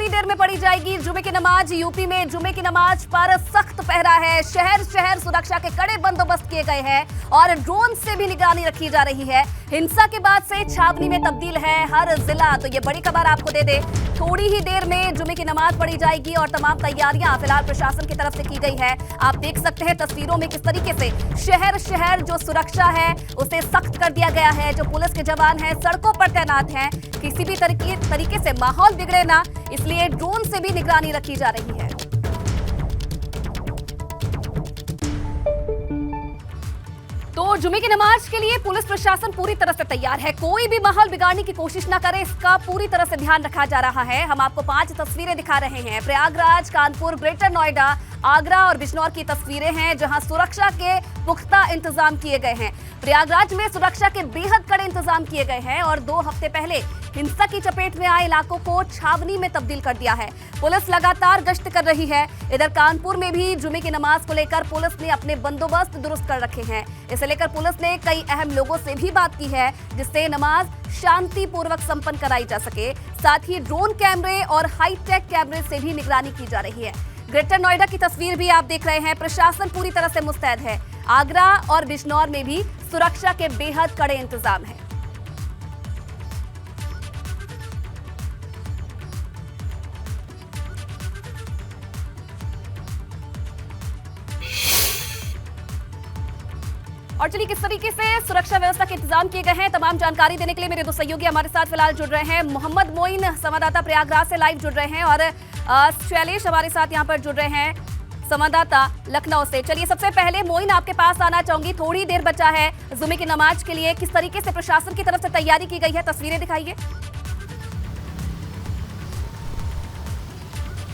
देर में पढ़ी जाएगी जुमे की नमाज। यूपी में जुमे की नमाज पर सख्त पहरा है। शहर शहर सुरक्षा के कड़े बंदोबस्त किए गए हैं और ड्रोन से भी निगरानी रखी जा रही है। हिंसा के बाद से छावनी में तब्दील है हर जिला। तो ये बड़ी खबर आपको दे दे, थोड़ी ही देर में जुमे की नमाज पढ़ी जाएगी और तमाम तैयारियां फिलहाल प्रशासन की तरफ से की गई है। आप देख सकते हैं तस्वीरों में किस तरीके से शहर शहर जो सुरक्षा है उसे सख्त कर दिया गया है। जो पुलिस के जवान हैं सड़कों पर तैनात हैं, किसी भी तरीके से माहौल बिगड़े ना, इसलिए ड्रोन से भी निगरानी रखी जा रही है। तो जुमे की नमाज के लिए पुलिस प्रशासन पूरी तरह से तैयार है। कोई भी माहौल बिगाड़ने की कोशिश ना करे, इसका पूरी तरह से ध्यान रखा जा रहा है। हम आपको 5 तस्वीरें दिखा रहे हैं। प्रयागराज, कानपुर, ग्रेटर नोएडा, आगरा और बिजनौर की तस्वीरें हैं जहां सुरक्षा के पुख्ता इंतजाम किए गए हैं। प्रयागराज में सुरक्षा के बेहद कड़े इंतजाम किए गए हैं और 2 हफ्ते पहले हिंसा की चपेट में आए इलाकों को छावनी में तब्दील कर दिया है। पुलिस लगातार गश्त कर रही है। इधर कानपुर में भी जुमे की नमाज को लेकर पुलिस ने अपने बंदोबस्त दुरुस्त कर रखे हैं। इसे लेकर पुलिस ने कई अहम लोगों से भी बात की है जिससे नमाज शांतिपूर्वक संपन्न कराई जा सके। साथ ही ड्रोन कैमरे और हाईटेक कैमरे से भी निगरानी की जा रही है। ग्रेटर नोएडा की तस्वीर भी आप देख रहे हैं। प्रशासन पूरी तरह से मुस्तैद है। आगरा और बिजनौर में भी सुरक्षा के बेहद कड़े इंतजाम हैं। और चलिए किस तरीके से सुरक्षा व्यवस्था के इंतजाम किए गए हैं, तमाम जानकारी देने के लिए मेरे 2 सहयोगी हमारे साथ फिलहाल जुड़ रहे हैं। मोहम्मद मोइन संवाददाता प्रयागराज से लाइव जुड़ रहे हैं और शैलेश हमारे साथ यहां पर जुड़ रहे हैं संवाददाता लखनऊ से। चलिए सबसे पहले मोइन आपके पास आना चाहूंगी, थोड़ी देर बचा है जुमे की नमाज के लिए, किस तरीके से प्रशासन की तरफ से तैयारी की गई है, तस्वीरें दिखाइए।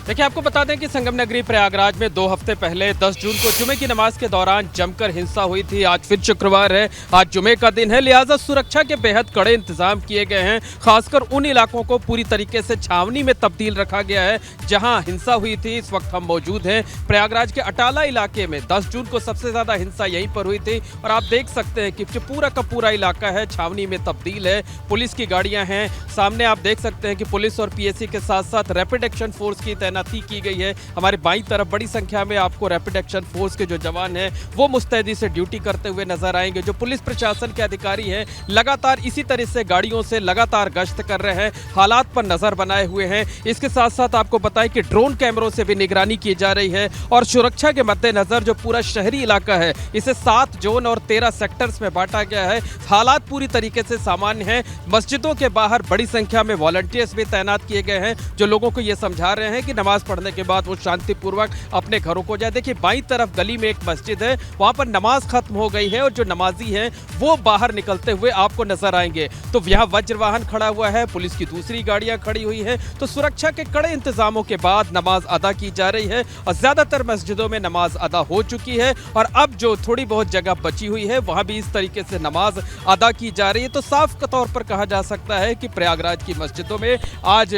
देखिए आपको बता दें कि संगम नगरी प्रयागराज में 2 हफ्ते पहले 10 जून को जुमे की नमाज के दौरान जमकर हिंसा हुई थी। आज फिर शुक्रवार है, आज जुमे का दिन है, लिहाजा सुरक्षा के बेहद कड़े इंतजाम किए गए हैं। खासकर उन इलाकों को पूरी तरीके से छावनी में तब्दील रखा गया है जहां हिंसा हुई थी। इस वक्त हम मौजूद हैं प्रयागराज के अटाला इलाके में। 10 जून को सबसे ज्यादा हिंसा यहीं पर हुई थी और आप देख सकते हैं कि पूरा का पूरा इलाका है छावनी में तब्दील है। पुलिस की गाड़ियां हैं सामने, आप देख सकते हैं कि पुलिस और पीएसी के साथ साथ रैपिड एक्शन फोर्स की तैनाती की गई है। हमारे बाईं तरफ बड़ी संख्या में आपको रैपिड एक्शन फोर्स के जो जवान हैं वो मुस्तैदी से ड्यूटी करते हुए नजर आएंगे। जो पुलिस प्रशासन के अधिकारी हैं लगातार इसी तरह से गाड़ियों से लगातार गश्त कर रहे हैं, हालात पर नजर बनाए हुए हैं। इसके साथ साथ आपको बताएं कि ड्रोन कैमरों से भी निगरानी की जा रही है और सुरक्षा के मद्देनजर जो पूरा शहरी इलाका है इसे 7 जोन और 13 सेक्टर्स में बांटा गया है। हालात पूरी तरीके से सामान्य हैं। मस्जिदों के बाहर बड़ी संख्या में वॉलंटियर्स भी तैनात किए गए हैं जो लोगों को यह समझा रहे हैं कि नमाज पढ़ने के बाद वो शांतिपूर्वक अपने घरों को जाए। देखिए बाईं तरफ गली में एक मस्जिद है, वहां पर नमाज खत्म हो गई है और जो नमाजी हैं वो बाहर निकलते हुए आपको नजर आएंगे। तो यहाँ वज्र वाहन खड़ा हुआ है, पुलिस की दूसरी गाड़ियां खड़ी हुई है। तो सुरक्षा के कड़े इंतजामों के बाद नमाज अदा की जा रही है और ज्यादातर मस्जिदों में नमाज अदा हो चुकी है और अब जो थोड़ी बहुत जगह बची हुई है वहां भी इस तरीके से नमाज अदा की जा रही है। तो साफ तौर पर कहा जा सकता है कि प्रयागराज की मस्जिदों में आज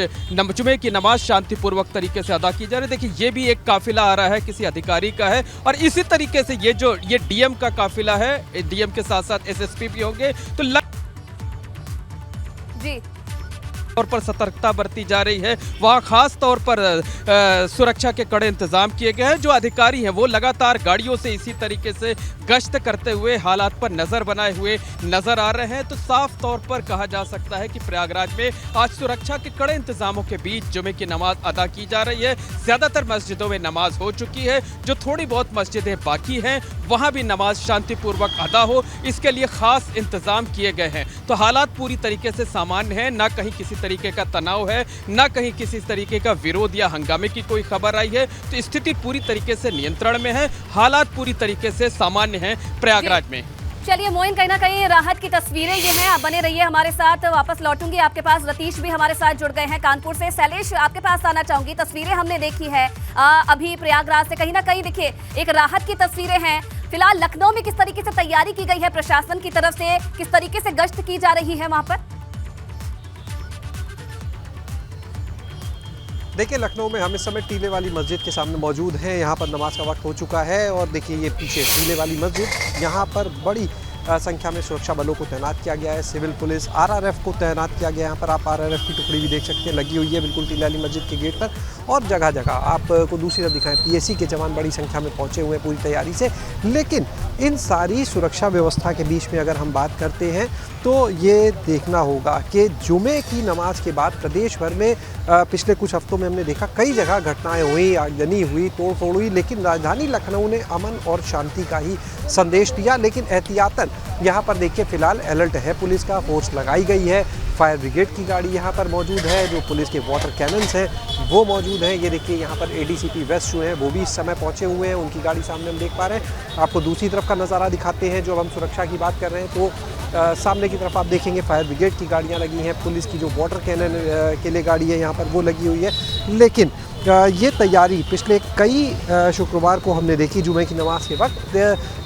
जुमे की नमाज शांतिपूर्वक तरीके से अदा की जा रही है। देखिए ये भी एक काफिला आ रहा है, किसी अधिकारी का है और इसी तरीके से ये डीएम का काफिला है, डीएम के साथ साथ एसएसपी भी होंगे। तो जी तौर पर सतर्कता बरती जा रही है। वहां खास तौर पर सुरक्षा के कड़े इंतजाम किए गए हैं। जो अधिकारी हैं वो लगातार गाड़ियों से इसी तरीके से गश्त करते हुए हालात पर नजर बनाए हुए नजर आ रहे हैं। तो साफ तौर पर कहा जा सकता है कि प्रयागराज में आज सुरक्षा के कड़े इंतजामों के बीच जुमे की नमाज अदा की जा रही है। ज्यादातर मस्जिदों में नमाज हो चुकी है, जो थोड़ी बहुत मस्जिदें बाकी हैं वहां भी नमाज शांतिपूर्वक अदा हो, इसके लिए खास इंतजाम किए गए हैं। तो हालात पूरी तरीके से सामान्य है, ना कहीं किसी तरीके का तनाव है, ना कहीं किसी तरीके का विरोध या हंगामे की कोई खबर आई है। तो स्थिति पूरी तरीके से नियंत्रण में है, हालात पूरी तरीके से सामान्य हैं प्रयागराज में। चलिए मोइन, कहीं ना कहीं राहत की तस्वीरें ये हैं। आप बने रहिए हमारे साथ, वापस लौटूंगी आपके पास। रतीश भी हमारे साथ जुड़ गए हैं कानपुर से। शैलेश आपके पास आना चाहूंगी, तस्वीरें हमने देखी है अभी प्रयागराज से, कहीं ना कहीं देखिए एक राहत की तस्वीरें हैं। फिलहाल लखनऊ में किस तरीके से तैयारी की गई है प्रशासन की तरफ से, किस तरीके से गश्त की जा रही है वहां पर? देखिए लखनऊ में हम इस समय टीले वाली मस्जिद के सामने मौजूद हैं। यहाँ पर नमाज का वक्त हो चुका है और देखिए ये पीछे टीले वाली मस्जिद, यहाँ पर बड़ी संख्या में सुरक्षा बलों को तैनात किया गया है। सिविल पुलिस RRF को तैनात किया गया है। यहाँ पर आप RRF की टुकड़ी भी देख सकते हैं, लगी हुई है बिल्कुल टीले वाली मस्जिद के गेट पर। और जगह जगह आपको दूसरी तरफ दिखाएं, PAC के जवान बड़ी संख्या में पहुँचे हुए हैं पूरी तैयारी से। लेकिन इन सारी सुरक्षा व्यवस्था के बीच में अगर हम बात करते हैं तो ये देखना होगा कि जुमे की नमाज के बाद प्रदेश भर में पिछले कुछ हफ्तों में हमने देखा कई जगह घटनाएं हुई, आगजनी हुई, तोड़फोड़ हुई, लेकिन राजधानी लखनऊ ने अमन और शांति का ही संदेश दिया। लेकिन एहतियातन यहाँ पर देखिए फिलहाल अलर्ट है, पुलिस का फोर्स लगाई गई है। फायर ब्रिगेड की गाड़ी यहाँ पर मौजूद है, जो पुलिस के वाटर कैनन्स हैं वो मौजूद हैं। ये देखिए यहाँ पर ADCP वेस्ट जो हैं वो भी इस समय पहुँचे हुए हैं, उनकी गाड़ी सामने हम देख पा रहे हैं। आपको दूसरी तरफ का नज़ारा दिखाते हैं। जो हम सुरक्षा की बात कर रहे हैं तो सामने की तरफ आप देखेंगे फायर ब्रिगेड की गाड़ियाँ लगी हैं, पुलिस की जो वाटर कैनन के लिए गाड़ी है यहाँ पर वो लगी हुई है। लेकिन ये तैयारी पिछले कई शुक्रवार को हमने देखी जुमे की नमाज के वक्त,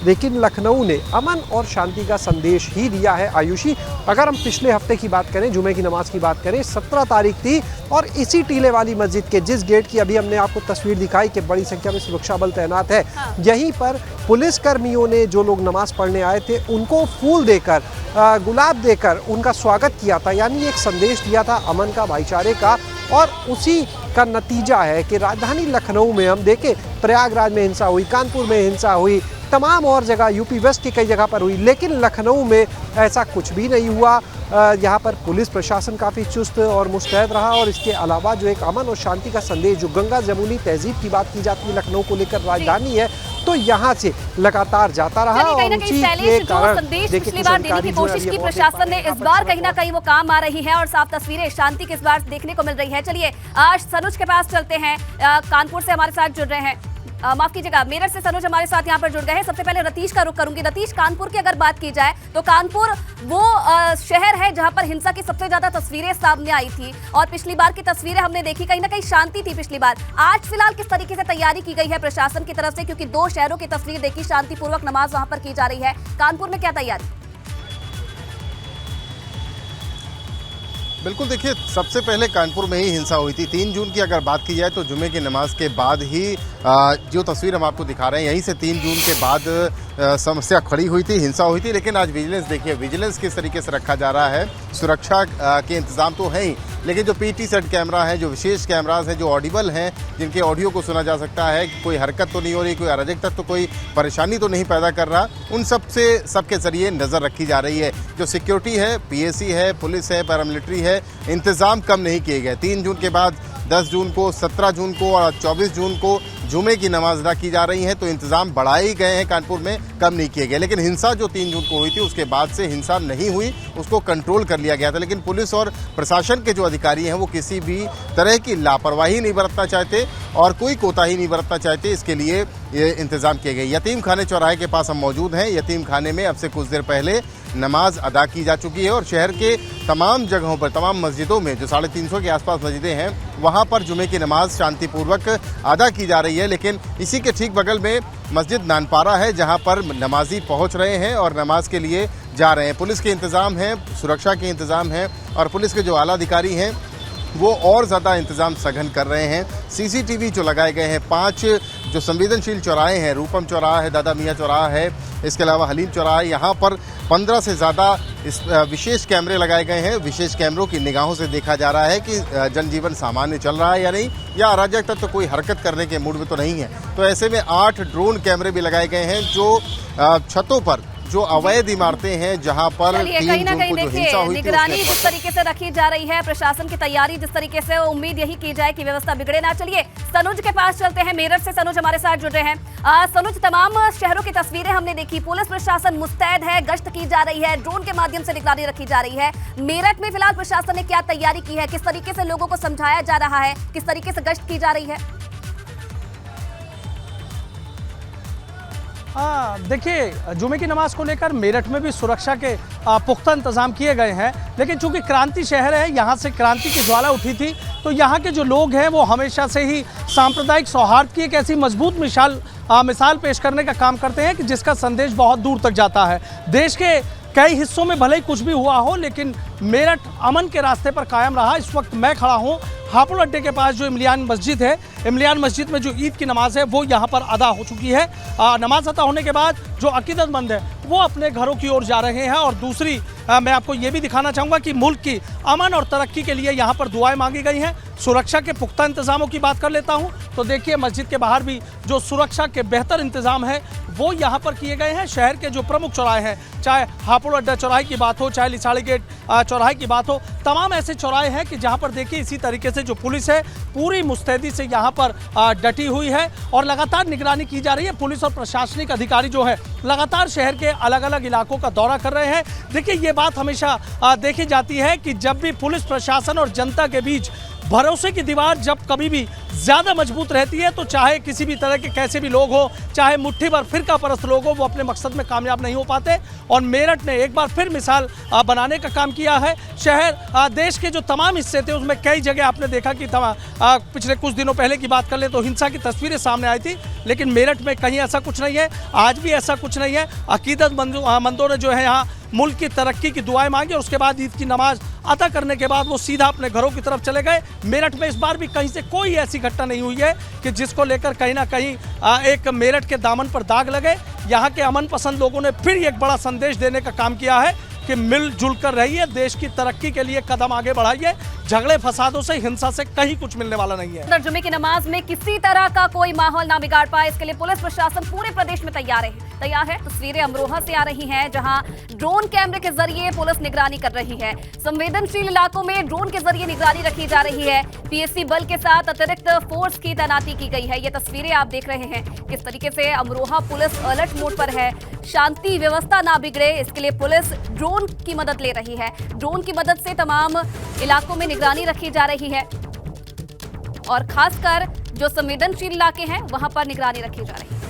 लेकिन लखनऊ ने अमन और शांति का संदेश ही दिया है। आयुषी, अगर हम पिछले हफ्ते की बात करें, जुमे की नमाज की बात करें, 17 तारीख थी और इसी टीले वाली मस्जिद के जिस गेट की अभी हमने आपको तस्वीर दिखाई कि बड़ी संख्या में सुरक्षा बल तैनात है, यहीं पर पुलिस कर्मियों ने जो लोग नमाज पढ़ने आए थे उनको फूल देकर, गुलाब देकर उनका स्वागत किया था। यानी एक संदेश दिया था अमन का, भाईचारे का। और उसी का नतीजा है कि राजधानी लखनऊ में हम देखें, प्रयागराज में हिंसा हुई, कानपुर में हिंसा हुई, तमाम और जगह यूपी वेस्ट की कई जगह पर हुई, लेकिन लखनऊ में ऐसा कुछ भी नहीं हुआ। यहाँ पर पुलिस प्रशासन काफ़ी चुस्त और मुस्तैद रहा। और इसके अलावा जो एक अमन और शांति का संदेश, जो गंगा जमुनी तहजीब की बात की जाती है लखनऊ को लेकर, राजधानी है तो यहाँ से लगातार जाता रहा। और जो संदेश पिछली बार देने की कोशिश की प्रशासन ने, इस बार कहीं ना कहीं वो काम आ रही है और साफ तस्वीरें शांति की इस बार देखने को मिल रही है। चलिए आज सनुज के पास चलते हैं, कानपुर से हमारे साथ जुड़ रहे हैं, माफ कीजिएगा मेरठ से सनुज हमारे साथ यहाँ पर जुड़ गए हैं। सबसे पहले रतीश का रुख करूंगी। रतीश, कानपुर की अगर बात की जाए तो कानपुर वो शहर है जहां पर हिंसा की सबसे ज्यादा तस्वीरें सामने आई थी और पिछली बार की तस्वीरें हमने देखी, कहीं ना कहीं शांति थी पिछली बार। आज फिलहाल किस तरीके से तैयारी की गई है प्रशासन की तरफ से, क्योंकि 2 शहरों की तस्वीर देखी, शांतिपूर्वक नमाज वहां पर की जा रही है, कानपुर में क्या तैयारी? बिल्कुल, देखिए सबसे पहले कानपुर में ही हिंसा हुई थी 3 जून की अगर बात की जाए तो जुमे की नमाज के बाद ही जो तस्वीर हम आपको दिखा रहे हैं, यहीं से 3 जून के बाद समस्या खड़ी हुई थी, हिंसा हुई थी। लेकिन आज विजिलेंस देखिए, विजिलेंस किस तरीके से रखा जा रहा है, सुरक्षा के इंतजाम तो है ही, लेकिन जो PT सेट कैमरा है, जो विशेष कैमराज हैं, जो ऑडिबल हैं, जिनके ऑडियो को सुना जा सकता है, कोई हरकत तो नहीं हो रही, कोई अराजकता तो, कोई परेशानी तो नहीं पैदा कर रहा, उन सबके जरिए नज़र रखी जा रही है। जो सिक्योरिटी है, PAC है, पुलिस है, पैरामिलिट्री है, इंतज़ाम कम नहीं किए गए। 3 जून के बाद 10 जून को, 17 जून को और 24 जून को जुमे की नमाज अदा की जा रही है, तो इंतजाम बढ़ाए ही गए हैं कानपुर में, कम नहीं किए गए। लेकिन हिंसा जो 3 जून को हुई थी उसके बाद से हिंसा नहीं हुई, उसको कंट्रोल कर लिया गया था। लेकिन पुलिस और प्रशासन के जो अधिकारी हैं वो किसी भी तरह की लापरवाही नहीं बरतना चाहते और कोई कोताही नहीं बरतना चाहते, इसके लिए ये इंतजाम किए गए। यतीम खाने चौराहे के पास हम मौजूद हैं। यतीम खाने में अब से कुछ देर पहले नमाज अदा की जा चुकी है और शहर के तमाम जगहों पर, तमाम मस्जिदों में जो 350 के आसपास मस्जिदें हैं, वहाँ पर जुमे की नमाज शांतिपूर्वक अदा की जा रही है। लेकिन इसी के ठीक बगल में मस्जिद नानपारा है, जहाँ पर नमाजी पहुँच रहे हैं और नमाज के लिए जा रहे हैं। पुलिस के इंतज़ाम हैं, सुरक्षा के इंतज़ाम हैं और पुलिस के जो आला अधिकारी हैं वो और ज़्यादा इंतज़ाम सघन कर रहे हैं। CCTV जो लगाए गए हैं, 5 जो संवेदनशील चौराहे हैं, रूपम चौराहा है, दादा मियाँ चौराहा है, इसके अलावा हलीम चौराहा है, यहाँ पर 15 से ज़्यादा इस विशेष कैमरे लगाए गए हैं। विशेष कैमरों की निगाहों से देखा जा रहा है कि जनजीवन सामान्य चल रहा है या नहीं, या अराजक तत्व कोई हरकत करने के मूड में तो नहीं है। तो ऐसे में 8 ड्रोन कैमरे भी लगाए गए हैं जो छतों पर जो अवैध इमारतें हैं, जहां पर कहीं ना कहीं देखिए निगरानी जिस तरीके से रखी जा रही है, प्रशासन की तैयारी जिस तरीके से, उम्मीद यही की जाए कि व्यवस्था बिगड़े ना। चलिए सनुज के पास चलते हैं, मेरठ से सनुज हमारे साथ जुड़ रहे हैं। सनुज, तमाम शहरों की तस्वीरें हमने देखी, पुलिस प्रशासन मुस्तैद है, गश्त की जा रही है, ड्रोन के माध्यम से निगरानी रखी जा रही है। मेरठ में फिलहाल प्रशासन ने क्या तैयारी की है, किस तरीके से लोगों को समझाया जा रहा है, किस तरीके से गश्त की जा रही है? देखिए जुमे की नमाज को लेकर मेरठ में भी सुरक्षा के पुख्ता इंतजाम किए गए हैं। लेकिन चूंकि क्रांति शहर है, यहाँ से क्रांति की ज्वाला उठी थी, तो यहाँ के जो लोग हैं वो हमेशा से ही सांप्रदायिक सौहार्द की एक ऐसी मजबूत मिसाल पेश करने का काम करते हैं कि जिसका संदेश बहुत दूर तक जाता है। देश के कई हिस्सों में भले ही कुछ भी हुआ हो, लेकिन मेरठ अमन के रास्ते पर कायम रहा। इस वक्त मैं खड़ा हूँ हापुड़ अड्डे के पास जो इमलियान मस्जिद है, इमलियान मस्जिद में जो ईद की नमाज है वो यहाँ पर अदा हो चुकी है। नमाज अदा होने के बाद जो अकीदतमंद है वो अपने घरों की ओर जा रहे हैं। और दूसरी मैं आपको ये भी दिखाना चाहूँगा कि मुल्क की अमन और तरक्की के लिए यहाँ पर दुआएं मांगी गई हैं। सुरक्षा के पुख्ता इंतजामों की बात कर लेता हूँ तो देखिए मस्जिद के बाहर भी जो सुरक्षा के बेहतर इंतजाम है वो यहाँ पर किए गए हैं। शहर के जो प्रमुख चौराहे हैं, चाहे हापुड़ अड्डा चौराहे की बात हो, चाहे लिसाड़ी गेट चौराहे की बात हो, तमाम ऐसे चौराहे हैं कि जहाँ पर देखिए इसी तरीके से जो पुलिस है पूरी मुस्तैदी से यहाँ पर डटी हुई है और लगातार निगरानी की जा रही है। पुलिस और प्रशासनिक अधिकारी जो है लगातार शहर के अलग अलग इलाकों का दौरा कर रहे हैं। देखिए ये बात हमेशा देखी जाती है कि जब भी पुलिस प्रशासन और जनता के बीच भरोसे की दीवार जब कभी भी ज़्यादा मजबूत रहती है तो चाहे किसी भी तरह के कैसे भी लोग हो, चाहे मुट्ठी भर फिरका परस्त लोग हो, वो अपने मकसद में कामयाब नहीं हो पाते। और मेरठ ने एक बार फिर मिसाल बनाने का काम किया है। शहर देश के जो तमाम हिस्से थे उसमें कई जगह आपने देखा कि पिछले कुछ दिनों पहले की बात कर ले तो हिंसा की तस्वीरें सामने आई थी, लेकिन मेरठ में कहीं ऐसा कुछ नहीं है, आज भी ऐसा कुछ नहीं है। अकीदतमंदों ने जो है यहाँ मुल्क की तरक्की की दुआएं मांगी और उसके बाद ईद की नमाज अता करने के बाद वो सीधा अपने घरों की तरफ चले गए। मेरठ में इस बार भी कहीं से कोई ऐसी घटना नहीं हुई है कि जिसको लेकर कहीं ना कहीं एक मेरठ के दामन पर दाग लगे। यहाँ के अमन पसंद लोगों ने फिर एक बड़ा संदेश देने का काम किया है कि मिलजुल कर रहिए, देश की तरक्की के लिए कदम आगे बढ़ाइए, झगड़े फसादों से, हिंसा से कहीं कुछ मिलने वाला नहीं है। जुमे की नमाज में किसी तरह का कोई माहौल ना बिगाड़ पाए, इसके लिए पुलिस प्रशासन पूरे प्रदेश में तैयार है। तस्वीरें अमरोहा से आ रही हैं, जहां ड्रोन कैमरे के जरिए पुलिस निगरानी कर रही है। संवेदनशील इलाकों में ड्रोन के जरिए निगरानी रखी जा रही है। पीएससी बल के साथ अतिरिक्त फोर्स की तैनाती की गई है। ये तस्वीरें आप देख रहे हैं किस तरीके से अमरोहा पुलिस अलर्ट मोड पर है। शांति व्यवस्था ना बिगड़े, इसके लिए पुलिस ड्रोन की मदद ले रही है। ड्रोन की मदद से तमाम इलाकों में निगरानी रखी जा रही है और खासकर जो संवेदनशील इलाके हैं वहां पर निगरानी रखी जा रही है।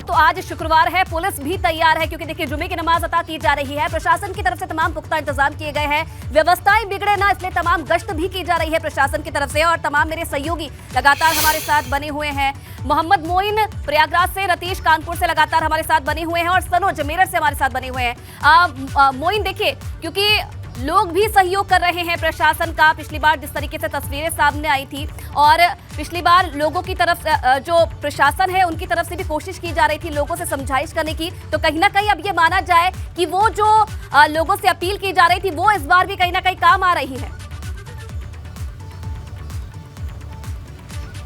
तो आज शुक्रवार है, पुलिस भी तैयार है क्योंकि देखिए जुमे की नमाज अता की जा रही है। प्रशासन की तरफ से तमाम पुख्ता इंतजाम किए गए हैं। व्यवस्थाएं बिगड़े ना, इसलिए तमाम गश्त भी की जा रही है प्रशासन की तरफ से और तमाम मेरे सहयोगी लगातार हमारे साथ बने हुए हैं। मोहम्मद मोइन प्रयागराज से, रतीश कानपुर से लगातार हमारे साथ बने हुए हैं और सनोज मेरठ से हमारे साथ बने हुए हैं। मोइन देखिए, क्योंकि लोग भी सहयोग कर रहे हैं प्रशासन का। पिछली बार जिस तरीके से तस्वीरें सामने आई थी और पिछली बार लोगों की तरफ जो प्रशासन है उनकी तरफ से भी कोशिश की जा रही थी लोगों से समझाइश करने की, तो कहीं ना कहीं अब ये माना जाए कि वो जो लोगों से अपील की जा रही थी वो इस बार भी कहीं ना कहीं काम आ रही है।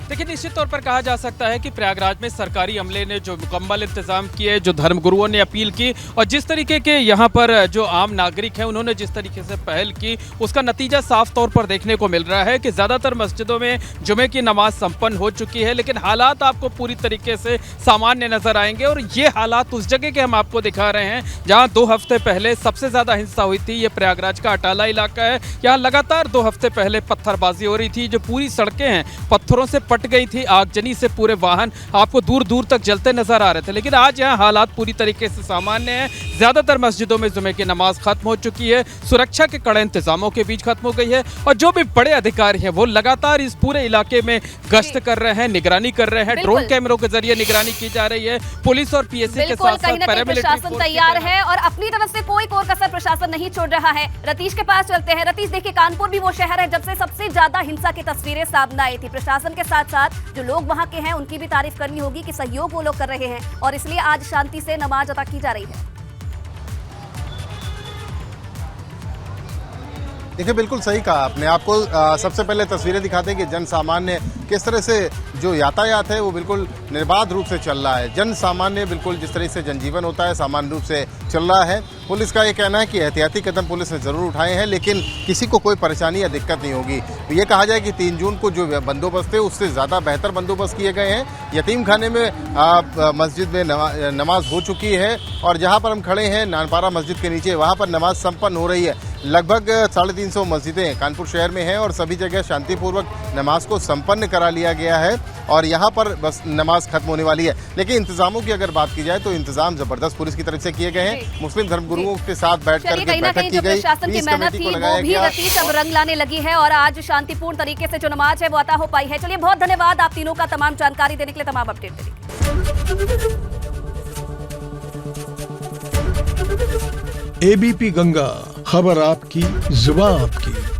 देखिए, निश्चित तौर पर कहा जा सकता है कि प्रयागराज में सरकारी अमले ने जो मुकम्मल इंतजाम किए, जो धर्मगुरुओं ने अपील की और जिस तरीके के यहाँ पर जो आम नागरिक हैं उन्होंने जिस तरीके से पहल की, उसका नतीजा साफ तौर पर देखने को मिल रहा है कि ज़्यादातर मस्जिदों में जुमे की नमाज संपन्न हो चुकी है। लेकिन हालात आपको पूरी तरीके से सामान्य नजर आएंगे और ये हालात उस जगह के हम आपको दिखा रहे हैं जहाँ 2 हफ्ते पहले सबसे ज़्यादा हिंसा हुई थी। ये प्रयागराज का अटाला इलाका है। यहाँ लगातार 2 हफ्ते पहले पत्थरबाजी हो रही थी, जो पूरी सड़कें हैं पत्थरों से पट गई थी। आगजनी से पूरे वाहन आपको दूर दूर तक जलते नजर आ रहे थे। लेकिन आज यहाँ हालात पूरी तरीके से सामान्य हैं। ज्यादातर मस्जिदों में जुमे की नमाज खत्म हो चुकी है, सुरक्षा के कड़े इंतजामों के बीच खत्म हो गई है और जो भी बड़े अधिकारी हैं वो लगातार इस पूरे इलाके में गश्त कर रहे हैं, निगरानी कर रहे हैं। ड्रोन कैमरों के जरिए निगरानी की जा रही है। पुलिस और पीएससी के साथ साथ प्रशासन तैयार है और अपनी तरफ से कोई कोर कसर प्रशासन नहीं छोड़ रहा है। रतीश के पास चलते हैं। रतीश, देखिए कानपुर भी वो शहर है जब से सबसे ज्यादा हिंसा की तस्वीरें सामने आई थी। प्रशासन के साथ साथ जो लोग वहां के हैं उनकी भी तारीफ करनी होगी कि सहयोग वो लोग कर रहे हैं और इसलिए आज शांति से नमाज अता की जा रही है। देखिए, बिल्कुल सही कहा आपने। आपको सबसे पहले तस्वीरें दिखाते हैं कि जन सामान्य किस तरह से जो यातायात है वो बिल्कुल निर्बाध रूप से चल रहा है। जन सामान्य बिल्कुल जिस तरह से जनजीवन होता है सामान्य रूप से चल रहा है। पुलिस का ये कहना है कि एहतियाती कदम पुलिस ने ज़रूर उठाए हैं लेकिन किसी को कोई परेशानी या दिक्कत नहीं होगी। तो ये कहा जाए कि 3 जून को जो बंदोबस्त है उससे ज़्यादा बेहतर बंदोबस्त किए गए हैं। यतीम खाने में मस्जिद में नमाज हो चुकी है और जहाँ पर हम खड़े हैं नानपारा मस्जिद के नीचे, वहाँ पर नमाज संपन्न हो रही है। लगभग 350 मस्जिदें कानपुर शहर में हैं और सभी जगह शांतिपूर्वक नमाज को संपन्न करा लिया गया है और यहाँ पर बस नमाज खत्म होने वाली है। लेकिन इंतजामों की अगर बात की जाए तो इंतजाम जबरदस्त पुलिस की तरफ से किए गए हैं। मुस्लिम धर्मगुरुओं के साथ बैठकर बैठक की गई, प्रशासन की मेहनत थी वो भी रतीश अब रंग लाने लगी है और आज शांतिपूर्ण तरीके से जो नमाज है वो अता हो पाई है। चलिए, बहुत धन्यवाद आप तीनों का तमाम जानकारी देने के लिए, तमाम अपडेट देने के लिए। एबीपी गंगा, खबर आपकी, जुबान आपकी।